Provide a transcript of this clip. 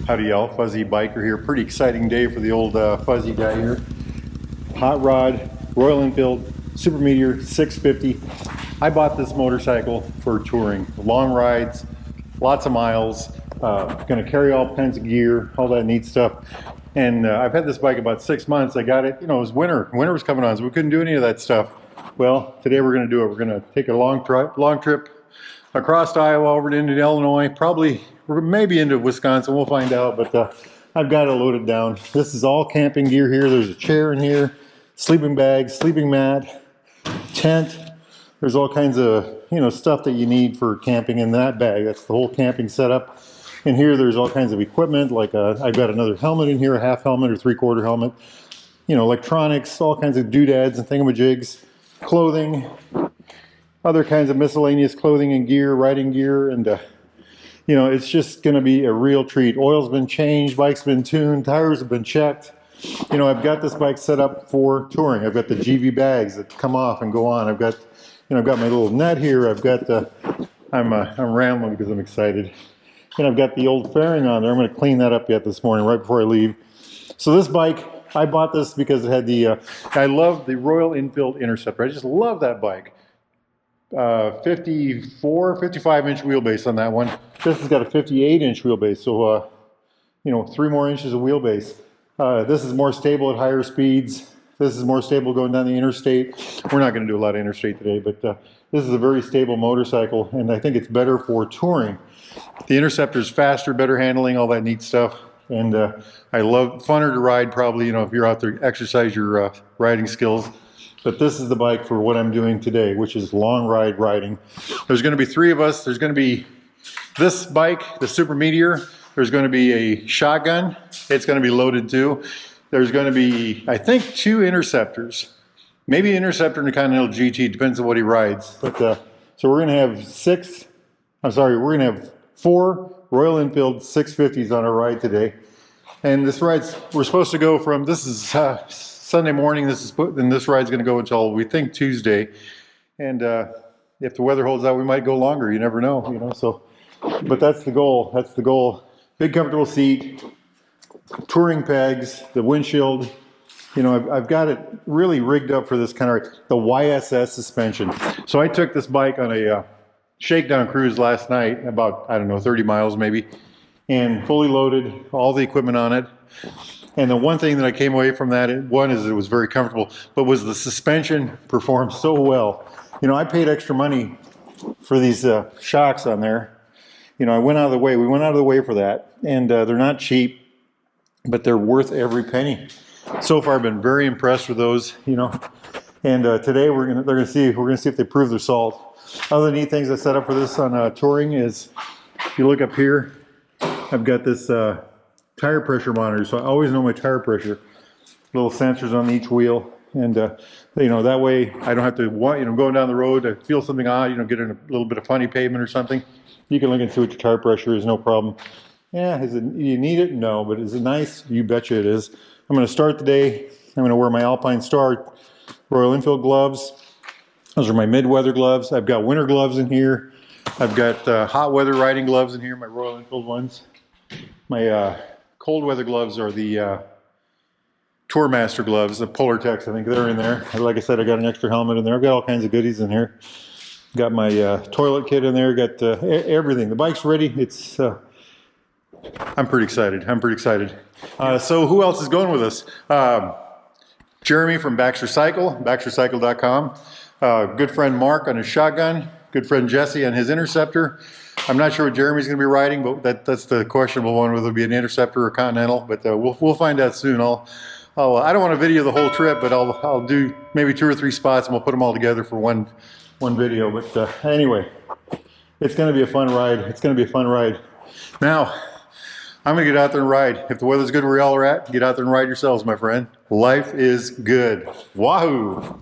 Howdy y'all, Fuzzy Biker here. Pretty exciting day for the old Fuzzy guy here. Hot rod, Royal Enfield, Super Meteor 650. I bought this motorcycle for touring. Long rides, lots of miles, gonna carry all kinds of gear, all that neat stuff. And I've had this bike about 6 months. I got it, you know, it was winter. Winter was coming on, so we couldn't do any of that stuff. Well, today we're gonna do it. We're gonna take a long trip across Iowa over into Illinois, probably maybe into Wisconsin, we'll find out, but I've got it loaded down. This is all camping gear here. There's a chair in here, sleeping bag, sleeping mat, tent. There's all kinds of, you know, stuff that you need for camping in that bag. That's the whole camping setup. In here, there's all kinds of equipment, like I've got another helmet in here, a half helmet or three-quarter helmet, you know, electronics, all kinds of doodads and thingamajigs, clothing, other kinds of miscellaneous clothing and gear, riding gear, and you know, it's just going to be a real treat. Oil's been changed, bike's been tuned, tires have been checked. You know, I've got this bike set up for touring. I've got the GV bags that come off and go on. I've got, you know, I've got my little net here. I've got I'm rambling because I'm excited. And I've got the old fairing on there. I'm going to clean that up yet this morning right before I leave. So this bike, I bought this because it had the I love the Royal Enfield Interceptor. I just love that bike. 55 inch wheelbase on that one. This has got a 58 inch wheelbase, so you know, 3 more inches of wheelbase. This is more stable at higher speeds. This is more stable going down the interstate. We're not going to do a lot of interstate today, but this is a very stable motorcycle, and I think it's better for touring. The Interceptor is faster, better handling, all that neat stuff, and I love, funner to ride probably, you know, if you're out there exercise your riding skills. But this is the bike for what I'm doing today, which is long ride riding. There's going to be 3 of us. There's going to be this bike, the Super Meteor. There's going to be a shotgun. It's going to be loaded too. There's going to be, I think, 2 Interceptors. Maybe an Interceptor and a Continental GT, depends on what he rides. But so we're going to have we're going to have 4 Royal Enfield 650s on our ride today. And this ride's, we're supposed to go from, this is Sunday morning, and this ride's going to go until we think Tuesday, and if the weather holds out, we might go longer. You never know, you know. So, but that's the goal. That's the goal. Big comfortable seat, touring pegs, the windshield. You know, I've got it really rigged up for this kind of the YSS suspension. So I took this bike on a shakedown cruise last night, about, I don't know, 30 miles maybe, and fully loaded, all the equipment on it. And the one thing that I came away from that, one is it was very comfortable, but was the suspension performed so well. You know, I paid extra money for these shocks on there. You know, I went out of the way. We went out of the way for that, and they're not cheap, but they're worth every penny. So far, I've been very impressed with those. You know, and today we're gonna see if they prove their salt. Other neat things I set up for this on touring is, if you look up here, I've got this tire pressure monitor, so I always know my tire pressure. Little sensors on each wheel, and you know, that way I don't have to, you know, going down the road, I feel something odd, you know, get in a little bit of funny pavement or something. You can look and see what your tire pressure is, no problem. Yeah, is it, you need it? No, but is it nice? You betcha it is. I'm going to start the day. I'm going to wear my Alpine Star Royal Enfield gloves. Those are my mid-weather gloves. I've got winter gloves in here. I've got hot weather riding gloves in here, my Royal Enfield ones. My cold weather gloves are the Tourmaster gloves, the Polartex, I think they're in there. Like I said, I got an extra helmet in there. I've got all kinds of goodies in here. Got my toilet kit in there, got everything. The bike's ready. It's, I'm pretty excited. I'm pretty excited. So who else is going with us? Jeremy from Baxter Cycle, baxtercycle.com. Good friend Mark on his shotgun. Good friend Jesse on his Interceptor. I'm not sure what Jeremy's going to be riding, but that's the questionable one, whether it'll be an Interceptor or a Continental. But we'll find out soon. I don't want to video the whole trip, but I'll do maybe 2 or 3 spots, and we'll put them all together for one video. But anyway, it's going to be a fun ride. It's going to be a fun ride. Now, I'm going to get out there and ride. If the weather's good where y'all are at, get out there and ride yourselves, my friend. Life is good. Wahoo!